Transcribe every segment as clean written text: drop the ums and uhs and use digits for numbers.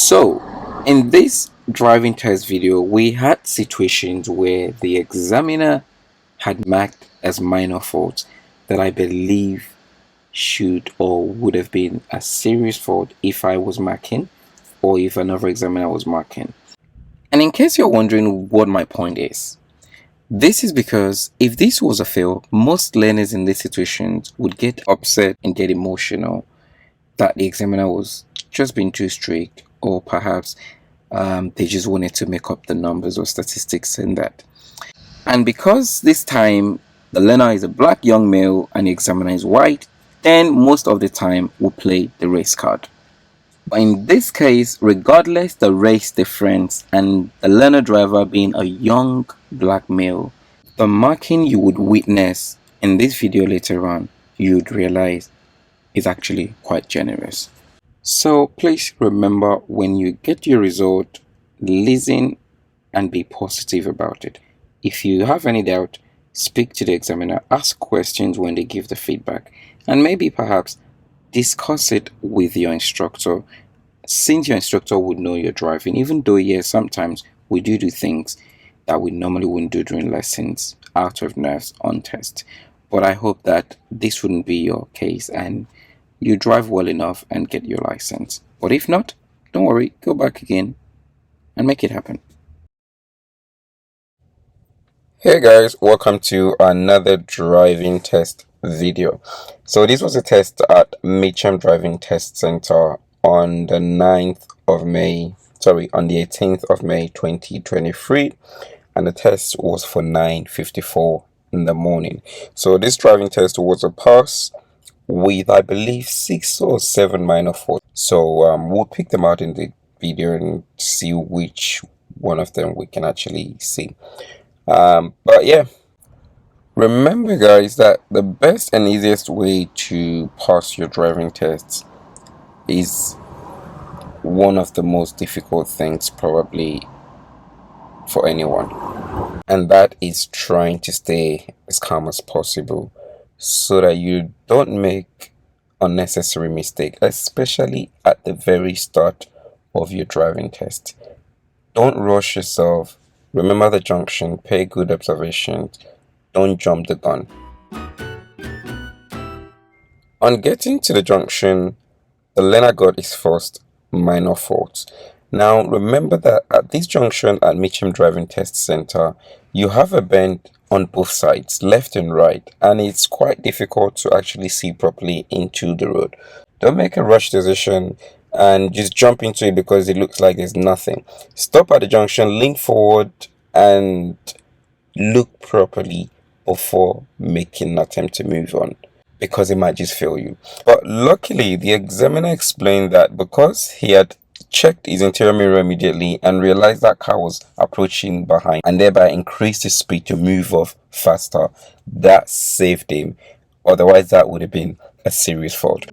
So, in this driving test video, we had situations where the examiner had marked as minor faults that I believe should or would have been a serious fault if I was marking or if another examiner was marking. And in case you're wondering what my point is, this is because if this was a fail, most learners in these situations would get upset and get emotional that the examiner was just being too strict, or perhaps they just wanted to make up the numbers or statistics in that. And because this time the learner is a black young male and the examiner is white, then most of the time we'll play the race card. But in this case, regardless the race difference and the learner driver being a young black male, the marking you would witness in this video later on, you'd realize is actually quite generous. So please remember, when you get your result, listen and be positive about it. If you have any doubt, speak to the examiner, ask questions when they give the feedback, and maybe perhaps discuss it with your instructor, since your instructor would know you're driving, even though, yes, sometimes we do things that we normally wouldn't do during lessons out of nerves on test. But I hope that this wouldn't be your case and you drive well enough and get your license. But if not, don't worry, go back again and make it happen. Hey guys, welcome to another driving test video. So this was a test at Mitcham Driving Test Center on the 9th of May, on the 18th of May 2023, and the test was for 9:54 in the morning. So this driving test was a pass with, I believe, 6 or 7 minor faults. So we'll pick them out in the video and see which one of them we can actually see. But yeah, remember guys that the best and easiest way to pass your driving tests is one of the most difficult things probably for anyone, and that is trying to stay as calm as possible so that you don't make unnecessary mistake, especially at the very start of your driving test. Don't rush yourself. Remember the junction, pay good observation, don't jump the gun. On getting to the junction, the learner got his first minor fault. Now remember that at this junction at Mitcham Driving Test Center, you have a bend on both sides, left and right, and it's quite difficult to actually see properly into the road. Don't make a rush decision and just jump into it because it looks like there's nothing. Stop at the junction, lean forward, and look properly before making an attempt to move on, because it might just fail you. But luckily, the examiner explained that because he had checked his interior mirror immediately and realized that car was approaching behind and thereby increased his speed to move off faster, that saved him. Otherwise, that would have been a serious fault.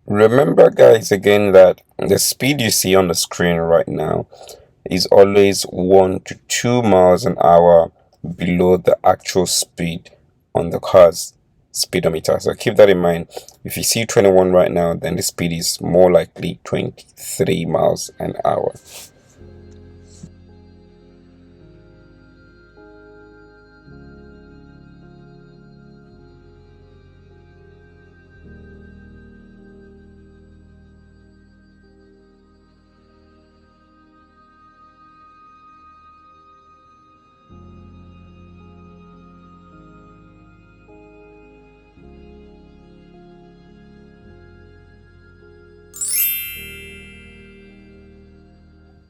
Remember, guys, again that the speed you see on the screen right now is always 1 to 2 miles an hour below the actual speed on the car's speedometer. So keep that in mind. If you see 21 right now, then the speed is more likely 23 miles an hour.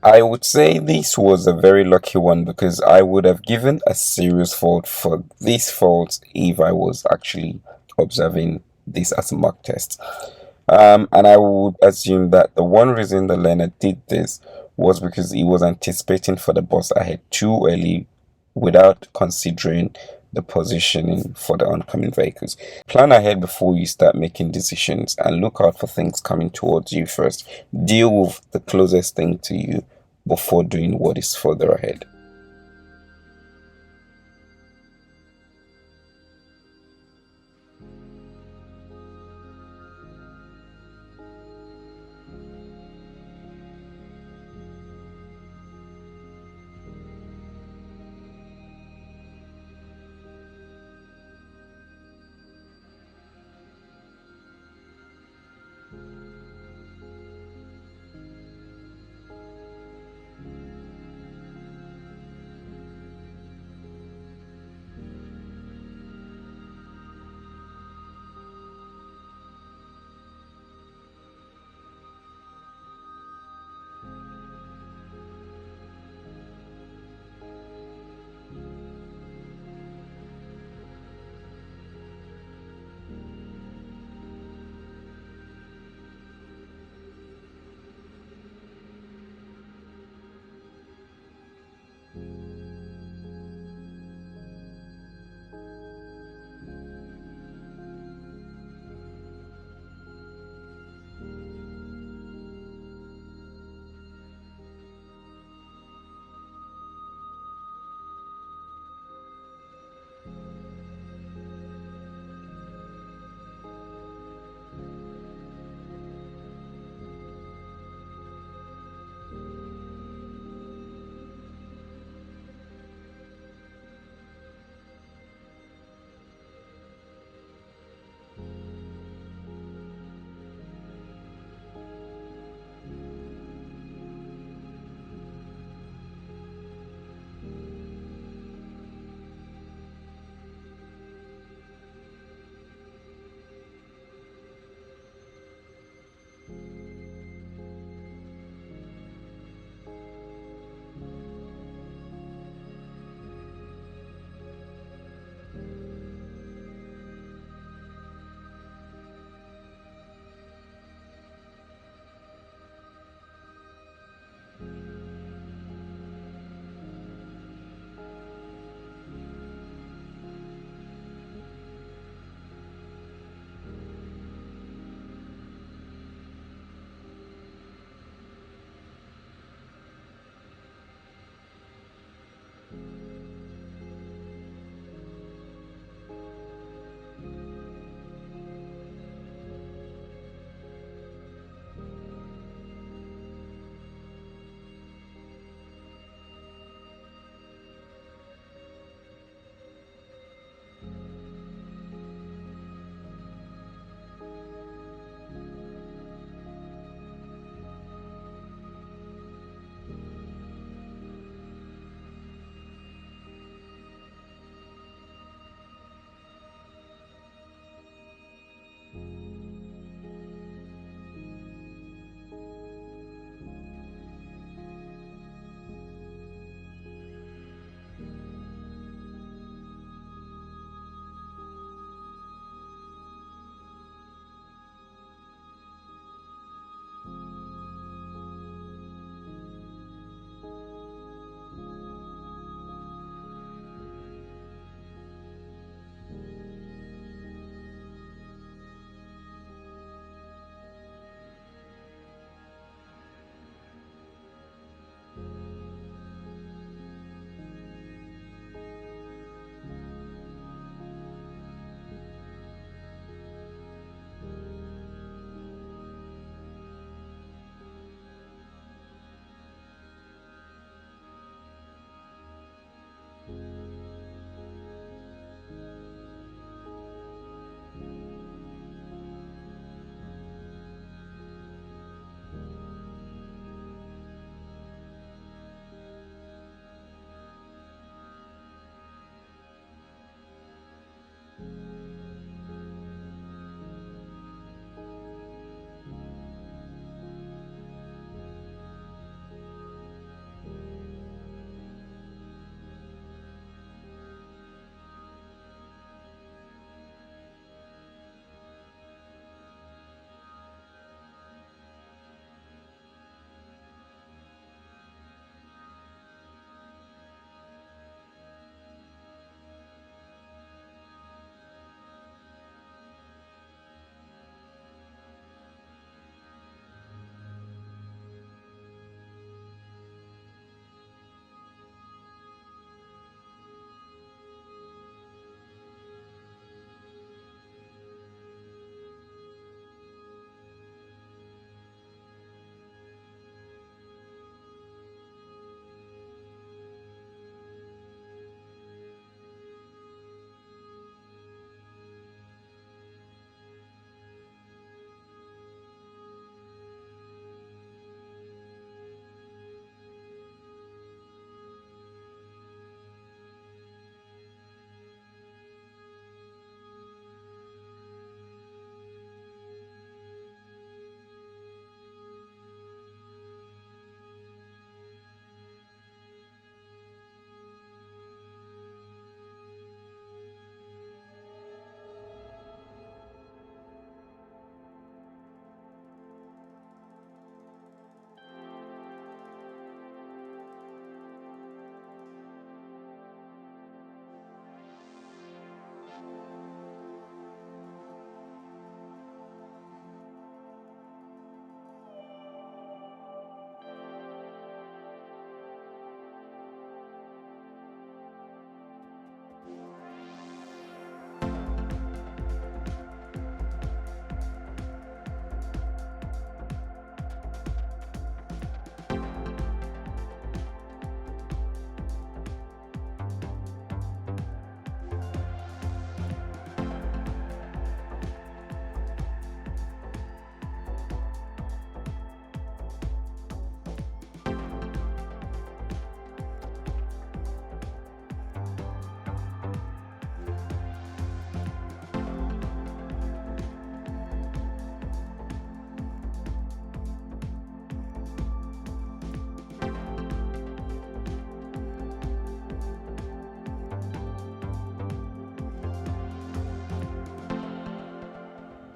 I would say this was a very lucky one because I would have given a serious fault for this fault if I was actually observing this as a mock test. And I would assume that the one reason the learner did this was because he was anticipating for the bus ahead too early without considering the positioning for the oncoming vehicles. Plan ahead before you start making decisions and look out for things coming towards you first. Deal with the closest thing to you before doing what is further ahead.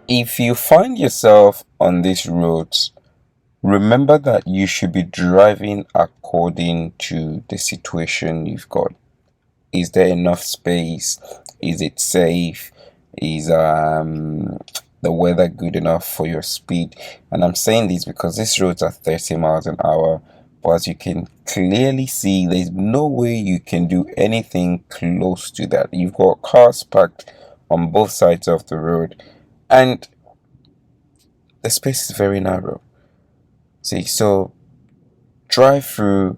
If you find yourself on these roads, remember that you should be driving according to the situation you've got. Is there enough space? Is it safe? Is the weather good enough for your speed? And I'm saying this because these roads are 30 miles an hour, but as you can clearly see, there's no way you can do anything close to that. You've got cars parked on both sides of the road, and the space is very narrow. See, so drive through,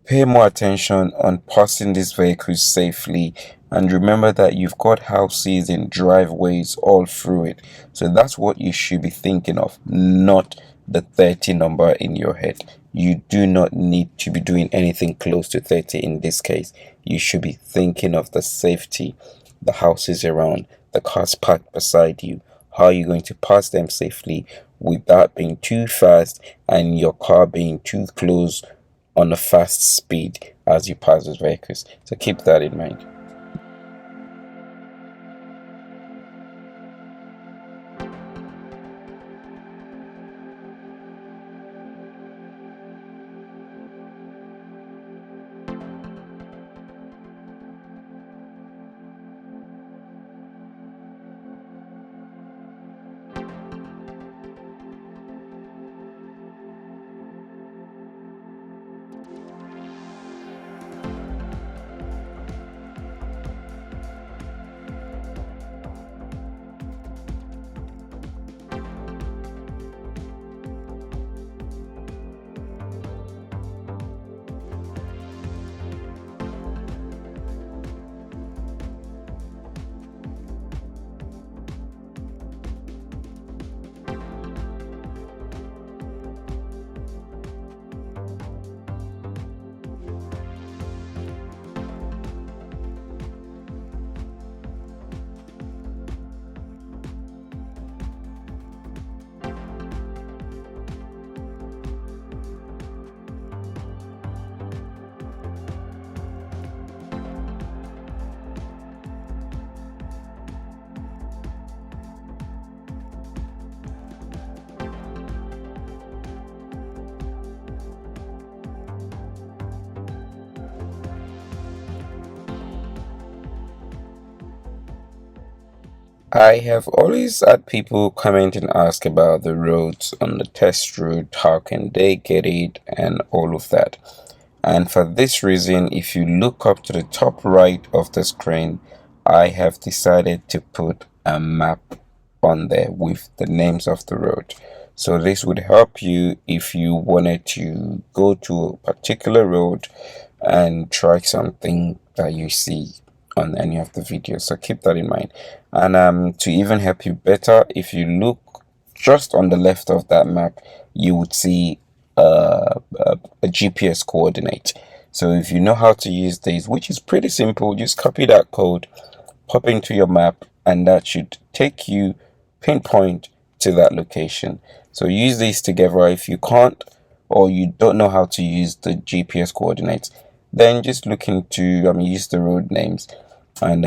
pay more attention on passing these vehicles safely, and remember that you've got houses and driveways all through it. So that's what you should be thinking of, not the 30 number in your head. You do not need to be doing anything close to 30 in this case. You should be thinking of the safety, the houses around, the cars parked beside you. How are you going to pass them safely without being too fast and your car being too close on a fast speed as you pass those vehicles? So keep that in mind. I have always had people comment and ask about the roads on the test route, how can they get it, and all of that. And for this reason, if you look up to the top right of the screen, I have decided to put a map on there with the names of the road. So this would help you if you wanted to go to a particular road and try something that you see on any of the videos. So keep that in mind. And to even help you better, if you look just on the left of that map, you would see a GPS coordinate. So if you know how to use these, which is pretty simple, just copy that code, pop into your map, and that should take you pinpoint to that location. So use these together. If you can't or you don't know how to use the GPS coordinates, then just look into use the road names, and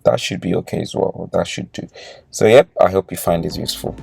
that should be okay as well. That should do. So yep, I hope you find this useful.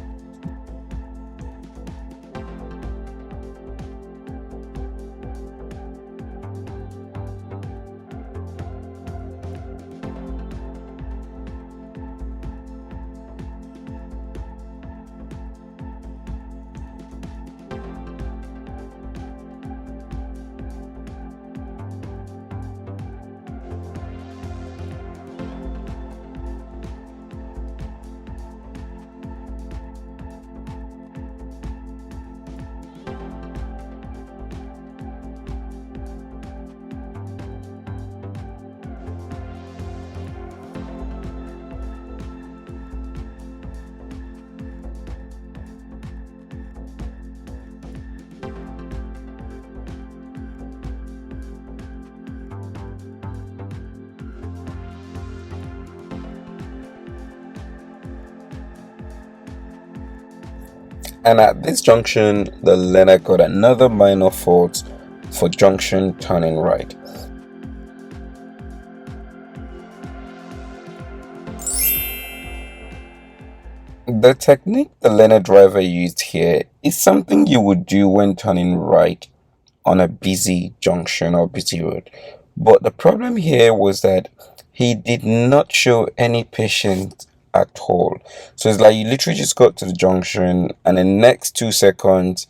And at this junction, the learner got another minor fault for junction turning right. The technique the learner driver used here is something you would do when turning right on a busy junction or busy road. But the problem here was that he did not show any patience at all. So it's like you literally just got to the junction, and the next 2 seconds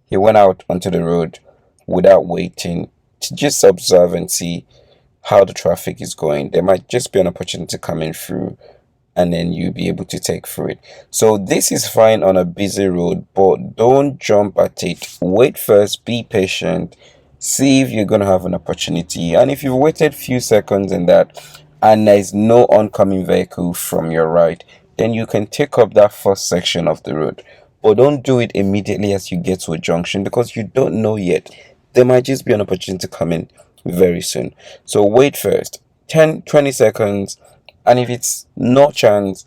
he went out onto the road without waiting to just observe and see how the traffic is going. There might just be an opportunity coming through, and then you'll be able to take through it. So this is fine on a busy road, but don't jump at it. Wait first, be patient, see if you're gonna have an opportunity. And if you've waited few seconds in that and there's no oncoming vehicle from your right, then you can take up that first section of the road. But don't do it immediately as you get to a junction, because you don't know yet. There might just be an opportunity coming very soon. So wait first, 10-20 seconds, and if it's no chance,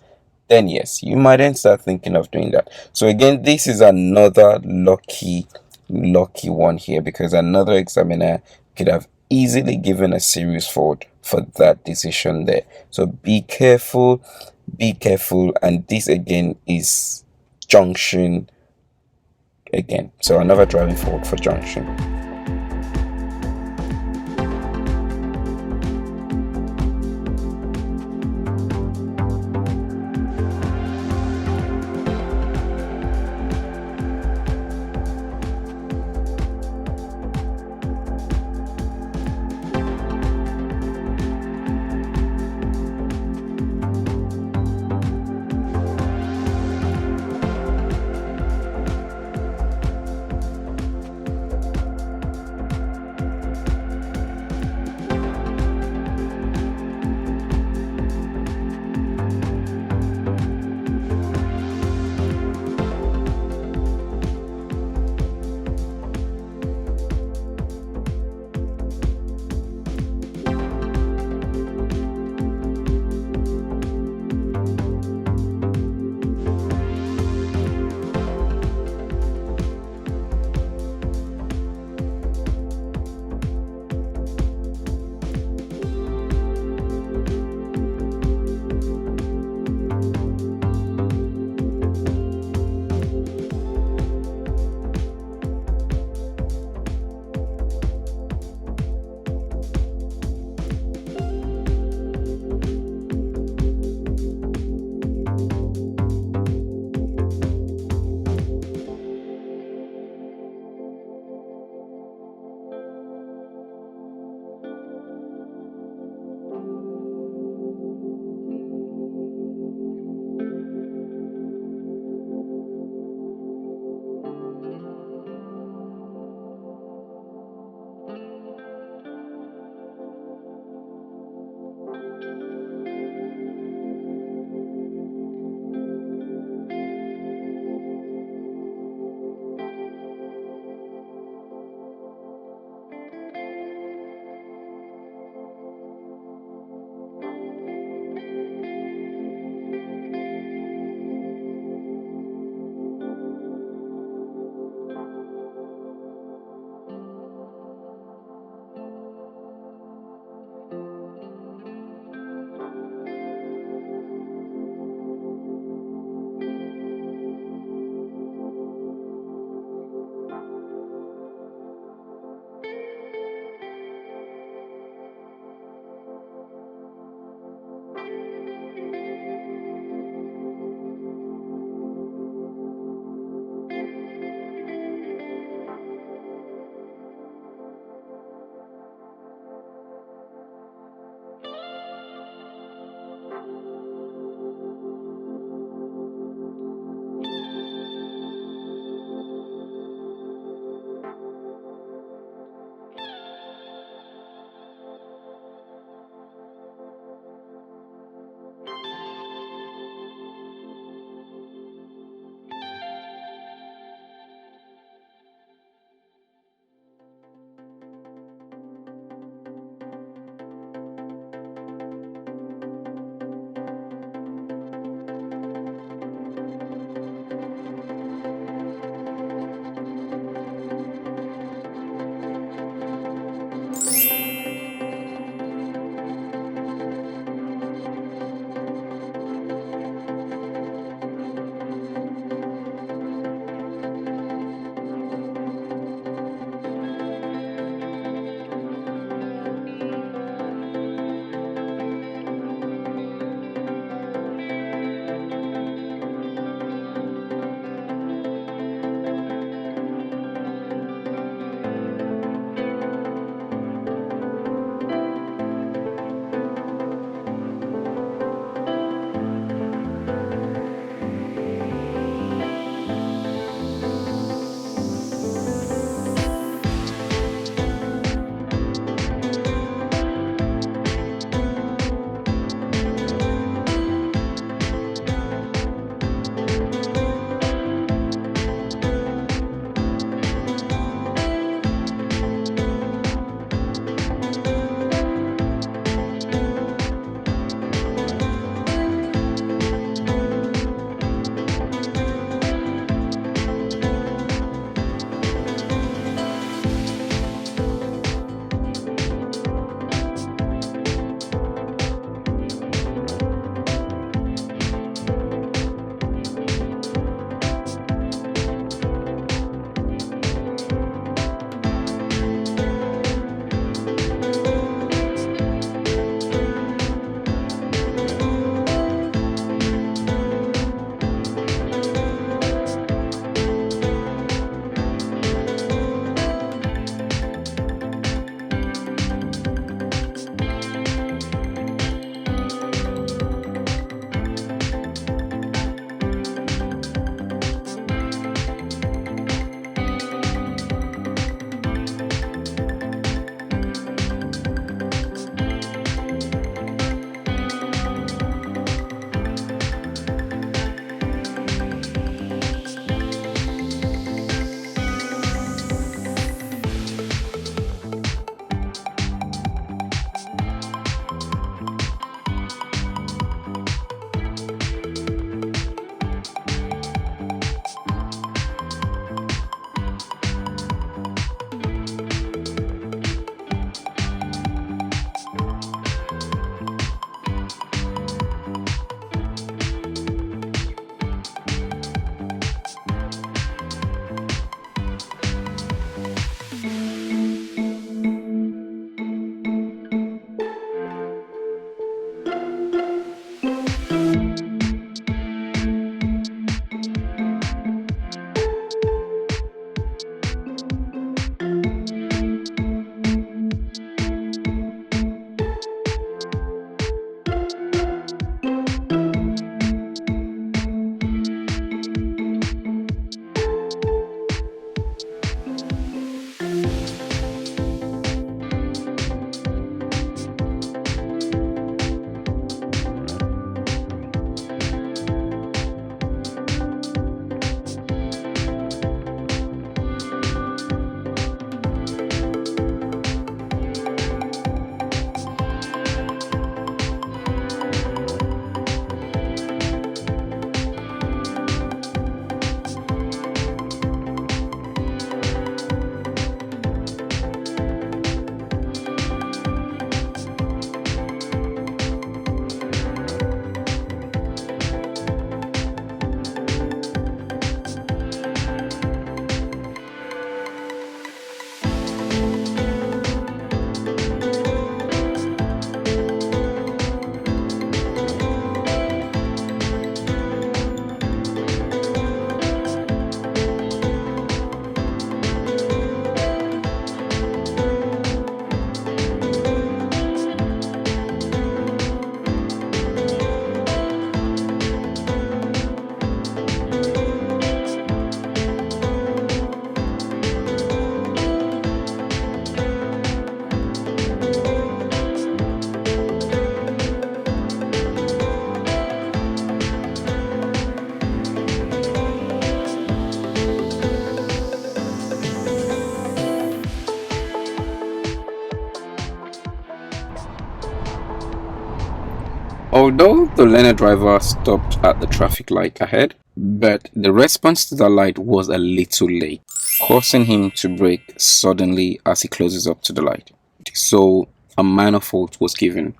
then yes, you might then start thinking of doing that. So again, this is another lucky one here, because another examiner could have easily given a serious fault for that decision there. So be careful, and this again is junction again. So another driving fault for junction. Although the learner driver stopped at the traffic light ahead, but the response to the light was a little late, causing him to brake suddenly as he closes up to the light. So a minor fault was given.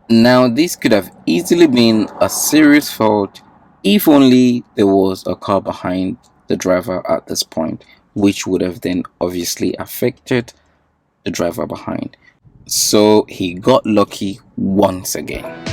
Now, this could have easily been a serious fault if only there was a car behind the driver at this point, which would have then obviously affected the driver behind. So he got lucky once again.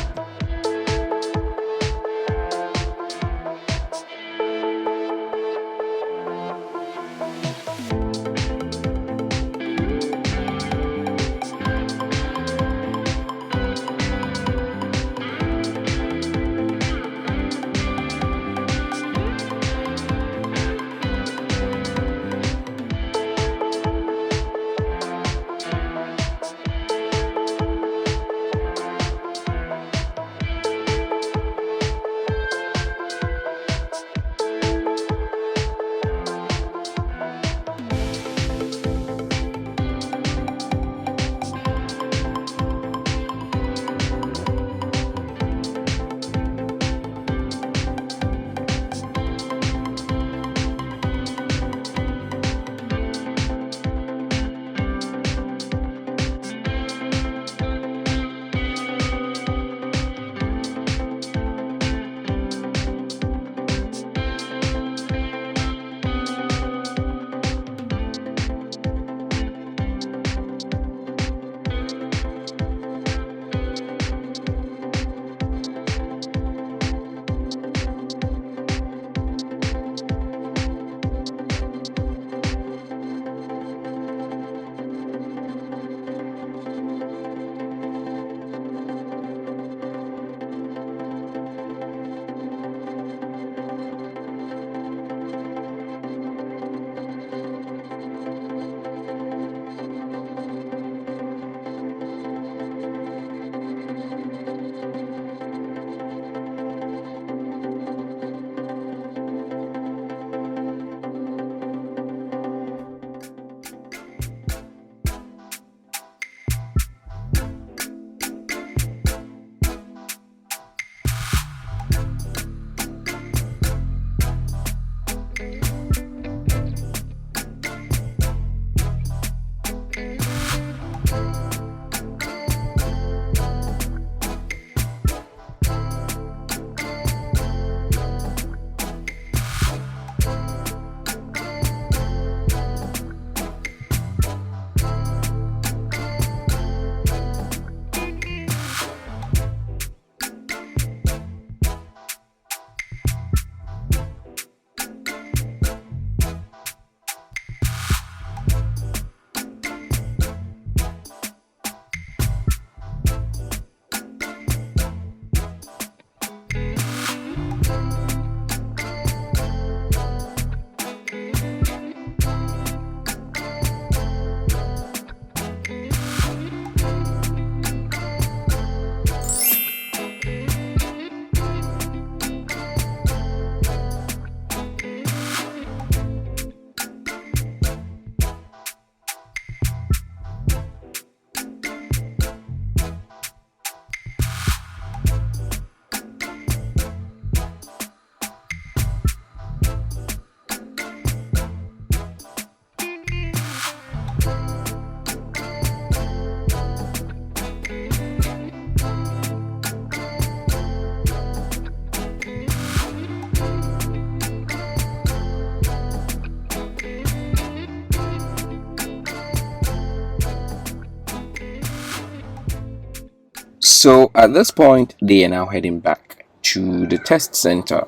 So at this point, they are now heading back to the test center.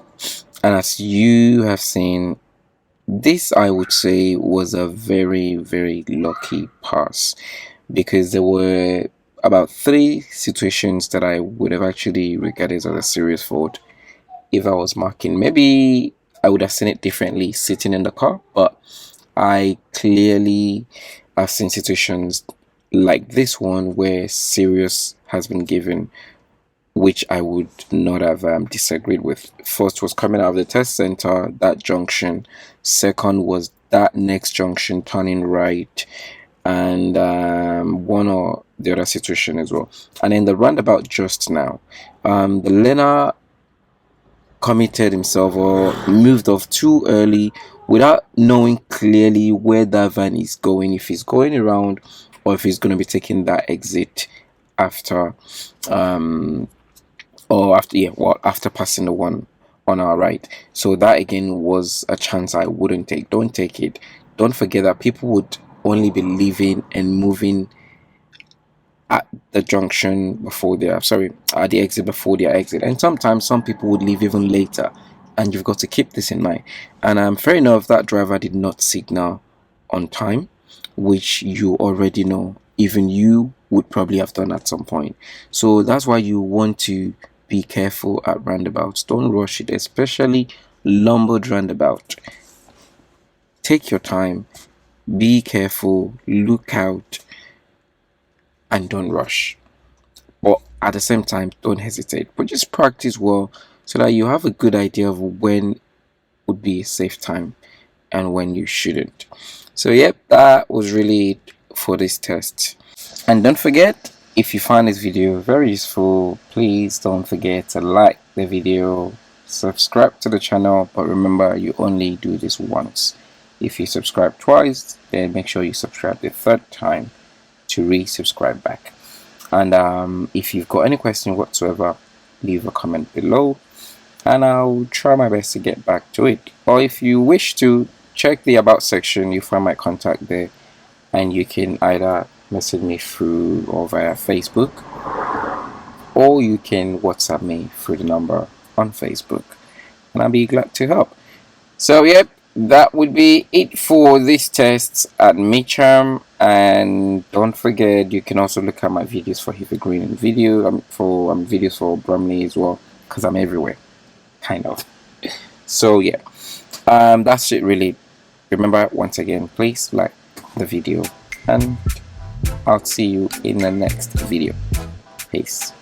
And as you have seen, this I would say was a very, very lucky pass, because there were about 3 situations that I would have actually regarded as a serious fault if I was marking. Maybe I would have seen it differently sitting in the car, but I clearly have seen situations like this one where serious has been given, which I would not have disagreed with. First was coming out of the test center, that junction. Second was that next junction turning right, and one or the other situation as well. And in the roundabout just now, the learner committed himself or moved off too early without knowing clearly where that van is going, if he's going around or if he's going to be taking that exit after after passing the one on our right. So that again was a chance I wouldn't take. Don't take it. Don't forget that people would only be leaving and moving at the junction before their at the exit before their exit, and sometimes some people would leave even later, and you've got to keep this in mind. And fair enough, that driver did not signal on time, which you already know, even you would probably have done at some point. So that's why you want to be careful at roundabouts. Don't rush it, especially Lombard roundabout. Take your time, be careful, look out, and don't rush. But at the same time, don't hesitate. But just practice well so that you have a good idea of when would be a safe time and when you shouldn't. So yep, that was really it for this test. And don't forget, if you find this video very useful, please don't forget to like the video, subscribe to the channel, but remember you only do this once. If you subscribe twice, then make sure you subscribe the third time to resubscribe back. And if you've got any question whatsoever, leave a comment below and I'll try my best to get back to it. Or if you wish to, check the about section, you find my contact there, and you can either message me through or via Facebook, or you can WhatsApp me through the number on Facebook, and I'll be glad to help. So yep, that would be it for this test at Mitcham. And don't forget, you can also look at my videos for Heather Green and videos for Bromley as well, because I'm everywhere, kind of. So yeah, that's it really. Remember, once again, please like the video, and I'll see you in the next video. Peace.